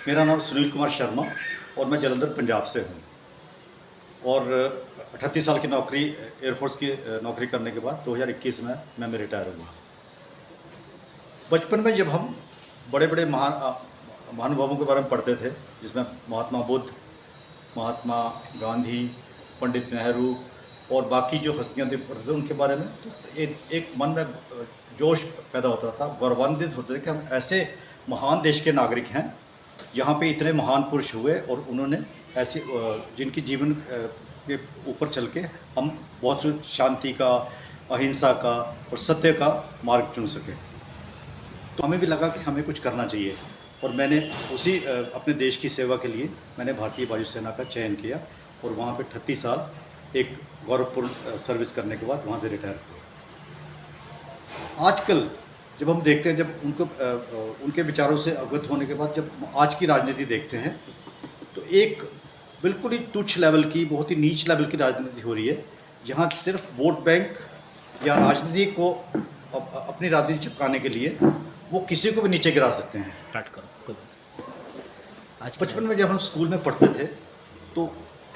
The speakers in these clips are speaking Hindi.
मेरा नाम सुनील कुमार शर्मा और मैं जालंधर पंजाब से हूँ। और 38 साल की नौकरी एयरफोर्स की नौकरी करने के बाद 2021 में मैं रिटायर हुआ। बचपन में जब हम बड़े बड़े महानुभावों के बारे में पढ़ते थे, जिसमें महात्मा बुद्ध, महात्मा गांधी, पंडित नेहरू और बाकी जो हस्तियाँ थी पढ़ते थे उनके बारे में, तो एक मन में जोश पैदा होता था, गौरवान्वित होते थे कि हम ऐसे महान देश के नागरिक हैं यहाँ पे इतने महान पुरुष हुए और उन्होंने ऐसे जिनकी जीवन के ऊपर चल के हम बहुत शांति का, अहिंसा का और सत्य का मार्ग चुन सके। तो हमें भी लगा कि हमें कुछ करना चाहिए और मैंने उसी अपने देश की सेवा के लिए मैंने भारतीय वायुसेना का चयन किया और वहाँ पे 38 साल एक गौरवपूर्ण सर्विस करने के बाद वहाँ से रिटायर हुआ। आजकल जब हम देखते हैं, जब उनके विचारों से अवगत होने के बाद जब आज की राजनीति देखते हैं, तो एक बिल्कुल ही तुच्छ लेवल की, बहुत ही नीच लेवल की राजनीति हो रही है, जहाँ सिर्फ वोट बैंक या राजनीति को अपनी राजनीति चिपकाने के लिए वो किसी को भी नीचे गिरा सकते हैं। स्टार्ट करो। आज बचपन में जब हम स्कूल में पढ़ते थे तो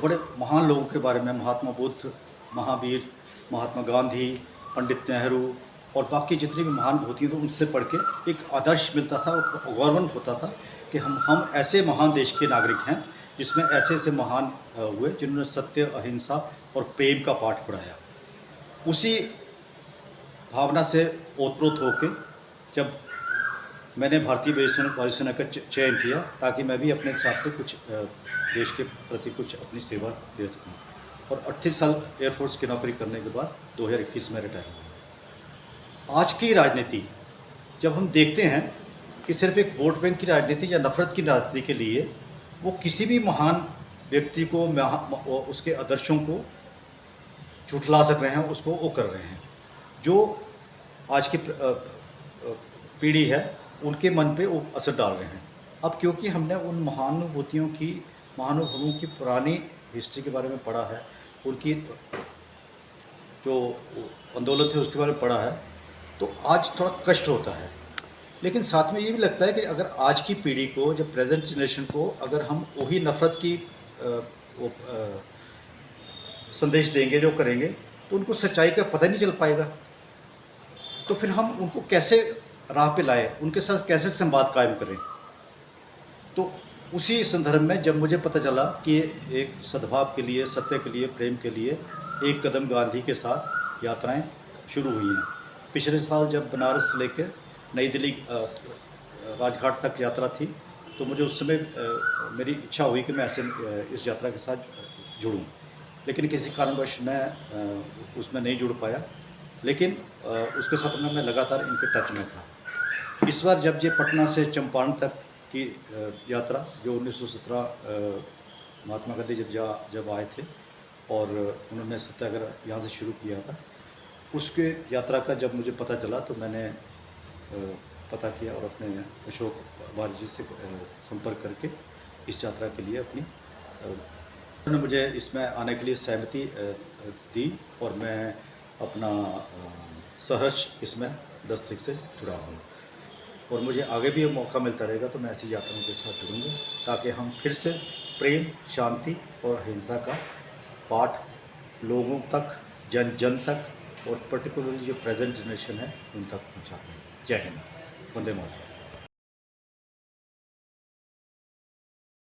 बड़े महान लोगों के बारे में, महात्मा बुद्ध, महावीर, महात्मा गांधी, पंडित नेहरू और बाकी जितनी भी महान होती तो उनसे पढ़ के एक आदर्श मिलता था और गौरव होता था कि हम ऐसे महान देश के नागरिक हैं जिसमें ऐसे ऐसे महान हुए जिन्होंने सत्य, अहिंसा और प्रेम का पाठ पढ़ाया। उसी भावना से ओतप्रोत होकर जब मैंने भारतीय वायुसेना का चयन किया ताकि मैं भी अपने हिसाब से कुछ देश के प्रति कुछ अपनी सेवा दे सकूं, और 38 साल एयरफोर्स की नौकरी करने के बाद 2021 में रिटायर हुआ। आज की राजनीति जब हम देखते हैं कि सिर्फ एक वोट बैंक की राजनीति या नफरत की राजनीति के लिए वो किसी भी महान व्यक्ति को, उसके आदर्शों को झुठला सक रहे हैं, उसको वो कर रहे हैं। जो आज की पीढ़ी है उनके मन पे वो असर डाल रहे हैं। अब क्योंकि हमने उन महानुभवों की पुरानी हिस्ट्री के बारे में पढ़ा है, उनकी जो आंदोलन थे उसके बारे में पढ़ा है, तो आज थोड़ा कष्ट होता है। लेकिन साथ में ये भी लगता है कि अगर आज की पीढ़ी को, जब प्रेजेंट जनरेशन को, अगर हम वही नफ़रत की संदेश देंगे, जो करेंगे, तो उनको सच्चाई का पता नहीं चल पाएगा। तो फिर हम उनको कैसे राह पे लाएं, उनके साथ कैसे संवाद कायम करें। तो उसी संदर्भ में जब मुझे पता चला कि एक सद्भाव के लिए, सत्य के लिए, प्रेम के लिए एक कदम गांधी के साथ यात्राएं शुरू हुई हैं। पिछले साल जब बनारस से लेकर नई दिल्ली राजघाट तक यात्रा थी, तो मुझे उस समय मेरी इच्छा हुई कि मैं ऐसे इस यात्रा के साथ जुड़ूं, लेकिन किसी कारणवश मैं उसमें नहीं जुड़ पाया। लेकिन उसके साथ में मैं लगातार इनके टच में था। इस बार जब ये पटना से चंपारण तक की यात्रा, जो 1917 महात्मा गांधी जब आए थे और उन्होंने सत्याग्रह यहाँ से शुरू किया था, उसके यात्रा का जब मुझे पता चला तो मैंने पता किया और अपने अशोक बाजी से संपर्क करके इस यात्रा के लिए उन्होंने मुझे इसमें आने के लिए सहमति दी और मैं अपना सहर्ष इसमें 10 तारीख से जुड़ा हूँ। और मुझे आगे भी मौका मिलता रहेगा तो मैं ऐसी यात्राओं के साथ जुड़ूंगा ताकि हम फिर से प्रेम, शांति और अहिंसा का पाठ लोगों तक, जन जन तक और पर्टिकुलरली जो प्रेजेंट जनरेशन है उन तक पहुँचाते हैं। जय हिंद, वंदे मातरम।